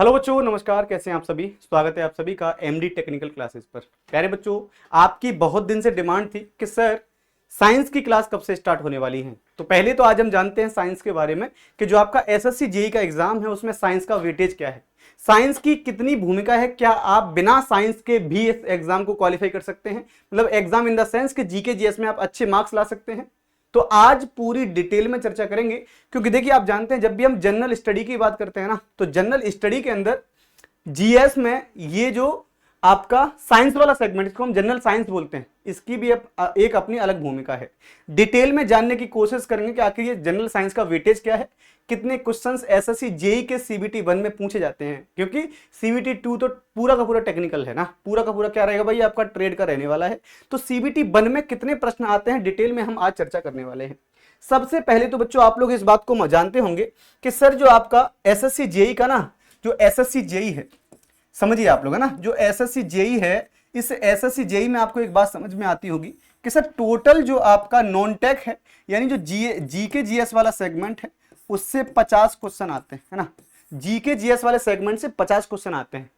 Hello बच्चों, नमस्कार। कैसे हैं आप सभी। स्वागत है आप सभी का एमडी टेक्निकल क्लासेस पर। प्यारे बच्चों, आपकी बहुत दिन से डिमांड थी कि सर साइंस की क्लास कब से स्टार्ट होने वाली है। तो पहले तो आज हम जानते हैं साइंस के बारे में कि जो आपका एसएससी जेईई का एग्जाम है उसमें साइंस का वेटेज क्या है, साइंस की कितनी भूमिका है, क्या आप बिना साइंस के भी इस एग्जाम को क्वालिफाई कर सकते हैं, मतलब एग्जाम इन द सेंस कि जीके जीएस में आप अच्छे मार्क्स ला सकते हैं। तो आज पूरी डिटेल में चर्चा करेंगे, क्योंकि देखिए आप जानते हैं जब भी हम जनरल स्टडी की बात करते हैं ना, तो जनरल स्टडी के अंदर जीएस में ये जो आपका साइंस वाला सेगमेंट, इसको हम जनरल साइंस बोलते हैं, इसकी भी एक अपनी अलग भूमिका है। डिटेल में जानने की कोशिश करेंगे कि आखिर ये जनरल साइंस का वेटेज क्या है, कितने क्वेश्चंस एसएससी जेईई के सीबीटी 1 में पूछे जाते हैं, क्योंकि सीबीटी 2 तो पूरा का पूरा टेक्निकल है ना, पूरा का पूरा क्या रहेगा भाई, आपका ट्रेड का रहने वाला है। तो सीबीटी 1 में कितने प्रश्न आते हैं, डिटेल में हम आज चर्चा करने वाले हैं। सबसे पहले तो बच्चों आप लोग इस बात को जानते होंगे कि सर जो आपका एसएससी जेईई का ना, जो एसएससी जेईई है, समझिए आप लोग है ना, जो एसएससी जेईई है, इस एसएससी जेईई में आपको एक बात समझ में आती होगी कि सर टोटल जो आपका नॉन टेक है, यानी जो जीके जीएस वाला सेगमेंट है, उससे 50 क्वेश्चन आते हैं, है ना। जीके जीएस वाले सेगमेंट से 50 क्वेश्चन आते हैं,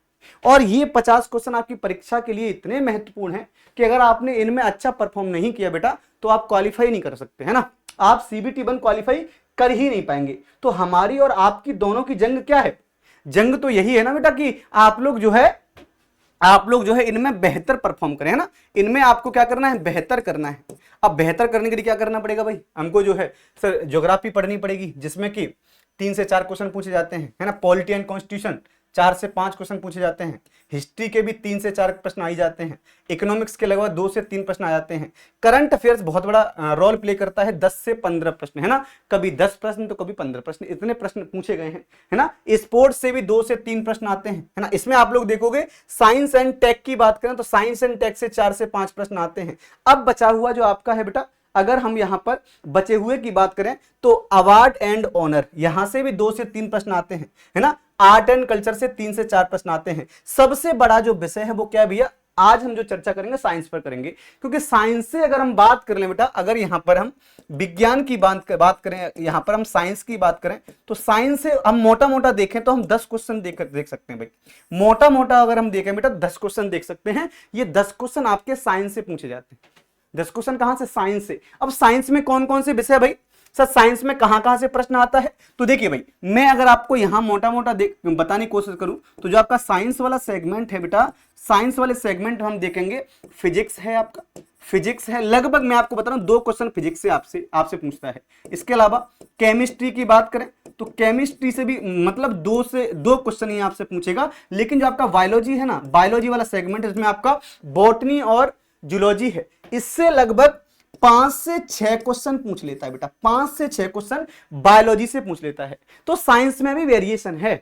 और ये 50 क्वेश्चन आपकी परीक्षा के लिए इतने महत्वपूर्ण हैं कि अगर आपने इनमें अच्छा परफॉर्म नहीं किया बेटा, तो आप क्वालिफाई नहीं कर सकते, है ना। आप सीबीटी 1 क्वालिफाई कर ही नहीं पाएंगे। तो हमारी और आपकी दोनों की जंग क्या है, जंग तो यही है ना बेटा कि आप लोग जो है इनमें बेहतर परफॉर्म करें, है ना। इनमें आपको क्या करना है, बेहतर करना है। अब बेहतर करने के लिए क्या करना पड़ेगा भाई, हमको जो है सर ज्योग्राफी पढ़नी पड़ेगी, जिसमें कि 3 से 4 क्वेश्चन पूछे जाते हैं, है ना। पॉलिटी एंड कॉन्स्टिट्यूशन 4 से 5 क्वेश्चन पूछे जाते हैं। हिस्ट्री के भी 3 से 4 प्रश्न आ ही जाते हैं। इकोनॉमिक्स के लगभग 2 से 3 प्रश्न आ जाते हैं। करंट अफेयर्स बहुत बड़ा रोल प्ले करता है, 10 से 15 प्रश्न, है ना। कभी 10 प्रश्न तो कभी 15 प्रश्न, इतने प्रश्न पूछे गए हैं, है ना। स्पोर्ट्स से भी 2 से 3 प्रश्न आते हैं, है ना। इसमें आप लोग देखोगे साइंस एंड टेक की बात करें तो साइंस एंड टेक से 4 से 5 प्रश्न आते हैं। अब बचा हुआ जो आपका है बेटा, अगर हम यहां पर बचे हुए की बात करें तो अवार्ड एंड ऑनर, यहां से भी 2 से 3 प्रश्न आते हैं, है ना। आर्ट एंड कल्चर से 3 से 4 प्रश्न आते हैं। सबसे बड़ा जो विषय है वो क्या भैया, आज हम जो चर्चा करेंगे साइंस पर करेंगे, क्योंकि साइंस से अगर हम बात कर लें बेटा, अगर यहां पर हम विज्ञान की बात करें, यहां पर हम साइंस की बात करें, तो साइंस से हम मोटा मोटा देखें तो हम 10 क्वेश्चन देख सकते हैं भाई। मोटा मोटा अगर हम देखें बेटा 10 क्वेश्चन देख सकते हैं। ये 10 क्वेश्चन आपके साइंस से पूछे जाते हैं। 10 क्वेश्चन कहां से, साइंस से। अब साइंस में कौन कौन से विषय भाई, सर साइंस में कहां से प्रश्न आता है, तो देखिए भाई, मैं अगर आपको यहां मोटा मोटा बताने की कोशिश करूं तो जो आपका साइंस वाला सेगमेंट है बेटा, साइंस वाले सेगमेंट हम देखेंगे, फिजिक्स है, आपका फिजिक्स है, लगभग मैं आपको बता रहा हूं 2 क्वेश्चन फिजिक्स से आपसे पूछता है। इसके अलावा केमिस्ट्री की बात करें तो केमिस्ट्री से भी मतलब 2 क्वेश्चन ही आपसे पूछेगा। लेकिन जो आपका बायोलॉजी है ना, बायोलॉजी वाला सेगमेंट, इसमें आपका बॉटनी और जूलॉजी है, इससे लगभग 5 से 6 क्वेश्चन पूछ लेता है बेटा। 5 से 6 क्वेश्चन बायोलॉजी से पूछ लेता है। तो साइंस में भी वेरिएशन है,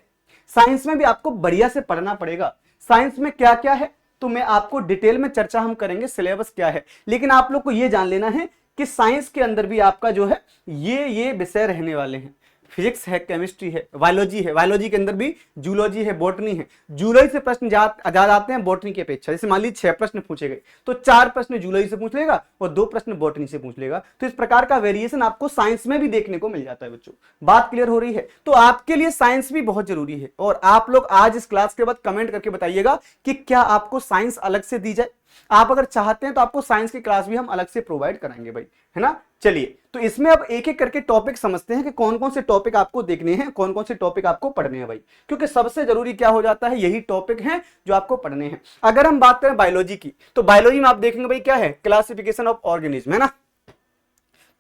साइंस में भी आपको बढ़िया से पढ़ना पड़ेगा। साइंस में क्या क्या है तो मैं आपको डिटेल में चर्चा हम करेंगे, सिलेबस क्या है। लेकिन आप लोग को यह जान लेना है कि साइंस के अंदर भी आपका जो है ये विषय रहने वाले हैं। फिजिक्स है, केमिस्ट्री है, बायोलॉजी है, बायोलॉजी के अंदर भी जूलॉजी है, बॉटनी है। जूलॉजी से प्रश्न ज्यादा आते हैं बॉटनी की अपेक्षा। जैसे मान लीजिए 6 प्रश्न पूछे गए तो 4 प्रश्न जूलॉजी से पूछ लेगा और 2 प्रश्न बॉटनी से पूछ लेगा। तो इस प्रकार का वेरिएशन आपको साइंस में भी देखने को मिल जाता है बच्चों। बात क्लियर हो रही है। तो आपके लिए साइंस भी बहुत जरूरी है, और आप लोग आज इस क्लास के बाद कमेंट करके बताइएगा कि क्या आपको साइंस अलग से दी जाए। आप अगर चाहते हैं तो आपको साइंस की क्लास भी हम अलग से प्रोवाइड कराएंगे भाई, है ना। चलिए, तो इसमें अब एक एक करके टॉपिक समझते हैं कि कौन कौन से टॉपिक आपको देखने हैं, कौन कौन से टॉपिक आपको पढ़ने हैं भाई। क्योंकि सबसे जरूरी क्या हो जाता है, यही टॉपिक हैं जो आपको पढ़ने हैं। अगर हम बात करें बायोलॉजी की, तो बायोलॉजी में आप देखेंगे भाई क्या है, क्लासिफिकेशन ऑफ ऑर्गेनिज्म, है ना।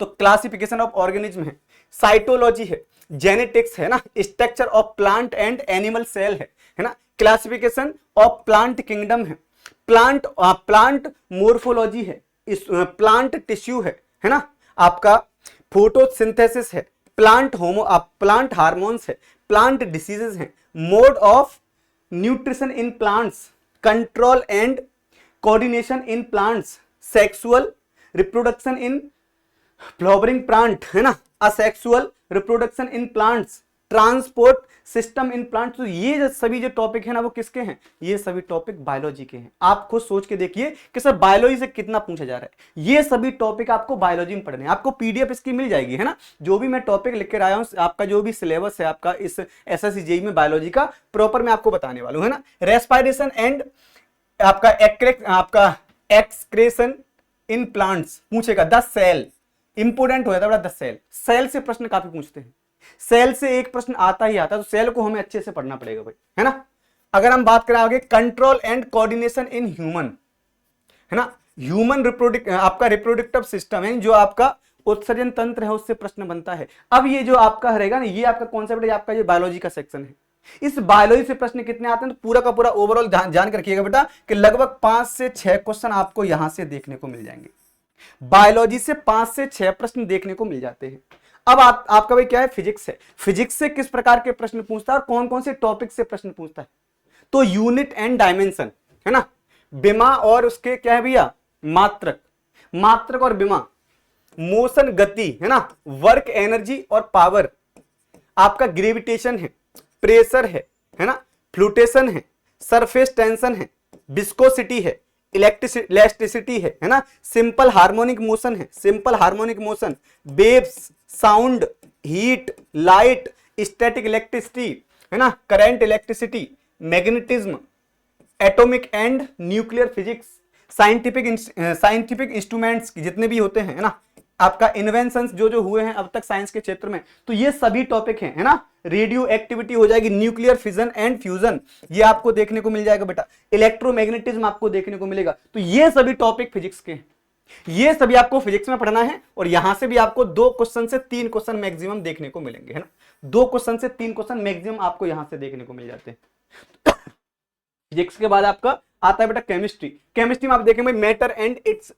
तो क्लासिफिकेशन ऑफ ऑर्गेनिज्म है, साइटोलॉजी है, जेनेटिक्स है ना, structure of plant and animal cell है ना, क्लासिफिकेशन ऑफ प्लांट किंगडम है, प्लांट मोर्फोलॉजी है, प्लांट टिश्यू है ना, आपका फोटोसिंथेसिस है, प्लांट हार्मोन्स है, प्लांट डिसीजेस है, mode of nutrition in plants, control and coordination in plants, sexual reproduction in flowering plant, है ना, asexual reproduction in plants, transport system in plant. तो ये सभी जो टॉपिक है ना वो किसके हैं, ये सभी टॉपिक बायोलॉजी के हैं। आप खुद सोच के देखिए कि सर बायोलॉजी से कितना पूछा जा रहा है। ये सभी टॉपिक आपको बायोलॉजी में पढ़ने हैं। आपको पीडीएफ इसकी मिल जाएगी, है ना, जो भी मैं टॉपिक लिख कर आया हूं, आपका जो भी सिलेबस है आपका इस एसएससी जेईई में बायोलॉजी का प्रॉपर मैं आपको बताने वाला हूं, है ना। रेस्पिरेशन एंड आपका एक्सक्रेशन इन प्लांट्स पूछेगा। 10 सेल इंपोर्टेंट हो जाता है, 10 सेल। सेल से प्रश्न काफी पूछते हैं, सेल से एक प्रश्न आता ही आता है, तो सेल को हमें अच्छे से पढ़ना पड़ेगा भाई, है ना। अगर हम बात करें आगे, control and coordination in human, है ना, ह्यूमन आपका रिप्रोडक्टिव सिस्टम है, जो आपका उत्सर्जन तंत्र है, उससे प्रश्न बनता है। अब ये जो आपका रहेगा ना, ये आपका कॉन्सेप्ट है, आपका ये बायोलॉजी का सेक्शन है। इस बायोलॉजी से प्रश्न कितने आते हैं, तो पूरा का पूरा ओवरऑल जान कर रखिएगा बेटा कि लगभग 5 से 6 क्वेश्चन आपको यहां से देखने को मिल जाएंगे। बायोलॉजी से 5 से 6 प्रश्न देखने को मिल जाते हैं। अब आपका भाई क्या है, फिजिक्स है। फिजिक्स से किस प्रकार के प्रश्न पूछता है और कौन कौन से टॉपिक से प्रश्न पूछता है, तो यूनिट एंड डायमेंशन, है ना, बिमा और उसके क्या है भैया, मात्रक और बिमा, मोशन गति, है ना, वर्क एनर्जी और पावर, आपका ग्रेविटेशन है, प्रेशर है ना, फ्लूटेशन है, सरफेस टेंशन है, विस्कोसिटी है, इलेक्ट्रिसिटी है ना, simple harmonic motion, waves, sound, heat, light, static electricity, है ना, current electricity, magnetism, atomic and nuclear physics, scientific instruments जितने भी होते हैं, है ना, आपका इन्वेंशंस जो हुए हैं अब तक साइंस के क्षेत्र में, तो ये सभी टॉपिक हैं, है ना। रेडियो एक्टिविटी हो जाएगी, न्यूक्लियर फिजन एंड फ्यूजन ये आपको देखने को मिल जाएगा बेटा, इलेक्ट्रोमैग्नेटिज्म आपको देखने को मिलेगा। तो ये सभी टॉपिक फिजिक्स के हैं, ये सभी आपको फिजिक्स में पढ़ना है। और यहां से भी आपको 2 क्वेश्चन से 3 क्वेश्चन मैक्सिमम देखने को मिलेंगे, है ना, 2 क्वेश्चन से 3 क्वेश्चन मैक्सिमम आपको यहां से देखने को मिल जाते हैं। फिजिक्स के बाद आपका आता है बेटा केमिस्ट्री में आप देखेंगे मैटर एंड इट्स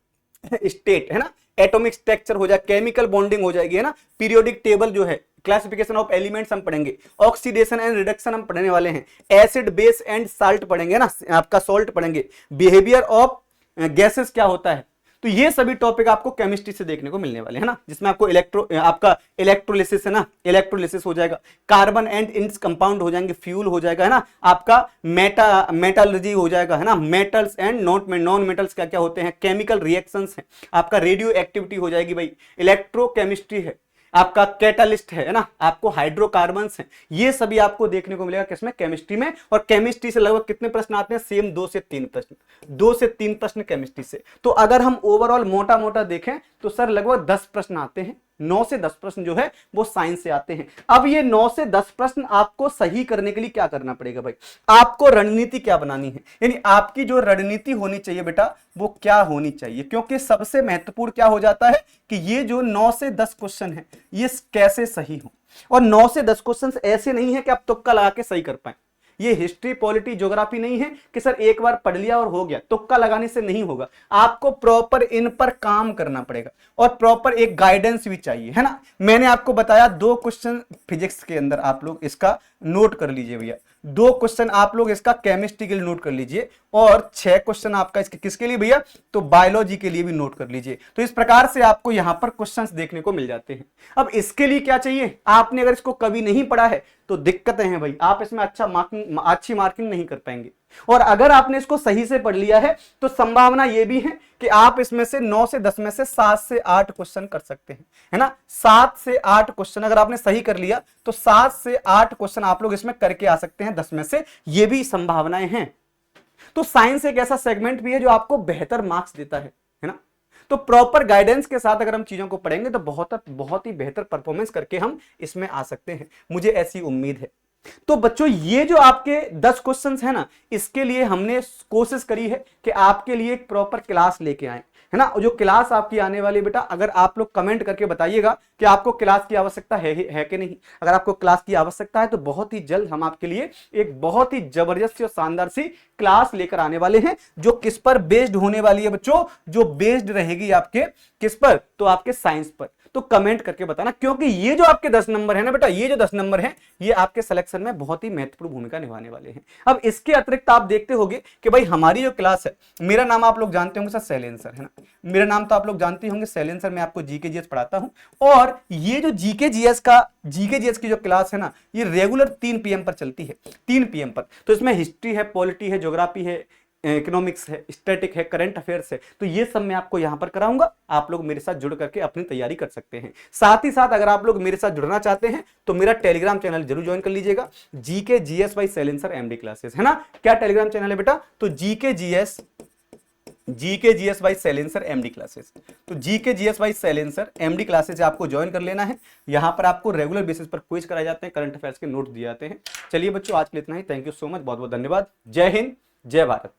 स्टेट, है ना, एटॉमिक स्ट्रक्चर हो जाए, केमिकल बॉन्डिंग हो जाएगी, है ना, पीरियोडिक टेबल जो है, क्लासिफिकेशन ऑफ एलिमेंट्स हम पढ़ेंगे, ऑक्सीडेशन एंड रिडक्शन हम पढ़ने वाले हैं, एसिड बेस एंड साल्ट पढ़ेंगे ना, आपका सॉल्ट पढ़ेंगे, बिहेवियर ऑफ गैसेस क्या होता है। तो ये सभी टॉपिक आपको केमिस्ट्री से देखने को मिलने वाले हैं ना, जिसमें आपको आपका इलेक्ट्रोलिसिस, है ना, इलेक्ट्रोलिसिस हो जाएगा, कार्बन एंड इट्स कंपाउंड हो जाएंगे, फ्यूल हो जाएगा, है ना, आपका मेटालर्जी हो जाएगा, है ना, मेटल्स एंड नॉन मेटल्स क्या क्या होते हैं, केमिकल रिएक्शंस है, आपका रेडियो एक्टिविटी हो जाएगी भाई, इलेक्ट्रोकेमिस्ट्री है, आपका कैटालिस्ट है ना, आपको हाइड्रोकार्बन्स हैं, ये सभी आपको देखने को मिलेगा किसमें, केमिस्ट्री में। और केमिस्ट्री से लगभग कितने प्रश्न आते हैं, सेम 2 से 3 प्रश्न केमिस्ट्री से। तो अगर हम ओवरऑल मोटा देखें तो सर लगभग 10 प्रश्न आते हैं, 9 से 10 प्रश्न जो है वो साइंस से आते हैं। अब ये 9 से 10 प्रश्न आपको सही करने के लिए क्या करना पड़ेगा भाई, आपको रणनीति क्या बनानी है, यानी आपकी जो रणनीति होनी चाहिए बेटा वो क्या होनी चाहिए। क्योंकि सबसे महत्वपूर्ण क्या हो जाता है कि ये जो 9 से 10 क्वेश्चन है ये कैसे सही हो। और 9 से 10 क्वेश्चन ऐसे नहीं है कि आप तुक्का लगा के सही कर पाए। ये हिस्ट्री, पॉलिटी, ज्योग्राफी नहीं है कि सर एक बार पढ़ लिया और हो गया, तुक्का लगाने से नहीं होगा। आपको प्रॉपर इन पर काम करना पड़ेगा और प्रॉपर एक गाइडेंस भी चाहिए, है ना। मैंने आपको बताया 2 क्वेश्चन फिजिक्स के अंदर आप लोग इसका नोट कर लीजिए भैया, 2 क्वेश्चन आप लोग इसका केमिस्ट्री के लिए नोट कर लीजिए और 6 क्वेश्चन आपका इसके किसके लिए भैया, तो बायोलॉजी के लिए भी नोट कर लीजिए। तो इस प्रकार से आपको यहां पर क्वेश्चंस देखने को मिल जाते हैं। अब इसके लिए क्या चाहिए, आपने अगर इसको कभी नहीं पढ़ा है तो दिक्कतें हैं भाई, आप इसमें अच्छी मार्किंग नहीं कर पाएंगे। और अगर आपने इसको सही से पढ़ लिया है तो संभावना यह भी है कि आप इसमें से 9 से 10 में से 7 से 8 क्वेश्चन कर सकते हैं, है ना। 7 से 8 क्वेश्चन अगर आपने सही कर लिया तो 7 से 8 क्वेश्चन आप लोग इसमें करके आ सकते हैं 10 में से, ये भी संभावनाएं हैं। तो साइंस एक ऐसा सेगमेंट भी है जो आपको बेहतर मार्क्स देता है ना। तो प्रॉपर गाइडेंस के साथ अगर हम चीजों को पढ़ेंगे तो बहुत ही बेहतर परफॉर्मेंस करके हम इसमें आ सकते हैं, मुझे ऐसी उम्मीद है। तो बच्चों ये जो आपके 10 क्वेश्चंस है ना, इसके लिए हमने कोशिश करी है कि आपके लिए एक प्रॉपर क्लास लेके आए, है ना। जो क्लास आपकी आने वाली बेटा, अगर आप लोग कमेंट करके बताइएगा कि आपको क्लास की आवश्यकता है कि नहीं। अगर आपको क्लास की आवश्यकता है तो बहुत ही जल्द हम आपके लिए एक बहुत ही जबरदस्त और शानदार सी क्लास लेकर आने वाले हैं, जो किस पर बेस्ड होने वाली है बच्चों, जो बेस्ड रहेगी आपके किस पर, तो आपके साइंस पर। तो कमेंट करके बताना, क्योंकि ये जो आपके 10 नंबर है ना बेटा, ये जो 10 नंबर है ये आपके सिलेक्शन में बहुत ही महत्वपूर्ण भूमिका निभाने वाले हैं। अब इसके अतिरिक्त आप देखते होंगे कि भाई हमारी जो क्लास है, मेरा नाम आप लोग जानते होंगे सर शैलेंद्र सर, है ना, मेरा नाम तो आप लोग जानते होंगे शैलेंद्र सर, मैं आपको जीके जीएस पढ़ाता हूं। और ये जो जीके जीएस की जो क्लास है ना, ये रेगुलर 3 PM पर चलती है, 3 PM पर। तो इसमें हिस्ट्री है, पॉलिटी है, ज्योग्राफी है, इकोनॉमिक्स है, स्टैटिक है, करंट अफेयर्स है, तो ये सब मैं आपको यहां पर कराऊंगा। आप लोग मेरे साथ जुड़ करके अपनी तैयारी कर सकते हैं। साथ ही साथ अगर आप लोग मेरे साथ जुड़ना चाहते हैं तो मेरा टेलीग्राम चैनल जरूर ज्वाइन कर लीजिएगा, GK GS by Shailendra sir MD classes, है ना। क्या टेलीग्राम चैनल है बेटा? तो GK GS by Shailendra sir MD classes. तो GK GS by Shailendra sir MD classes आपको ज्वाइन कर लेना है। यहां पर आपको रेगुलर बेसिस पर क्विज कराए जाते हैं, करंट अफेयर्स के नोट्स दिए जाते हैं। चलिए बच्चों, आज के लिए इतना ही। थैंक यू सो मच, बहुत बहुत धन्यवाद। जय हिंद, जय भारत।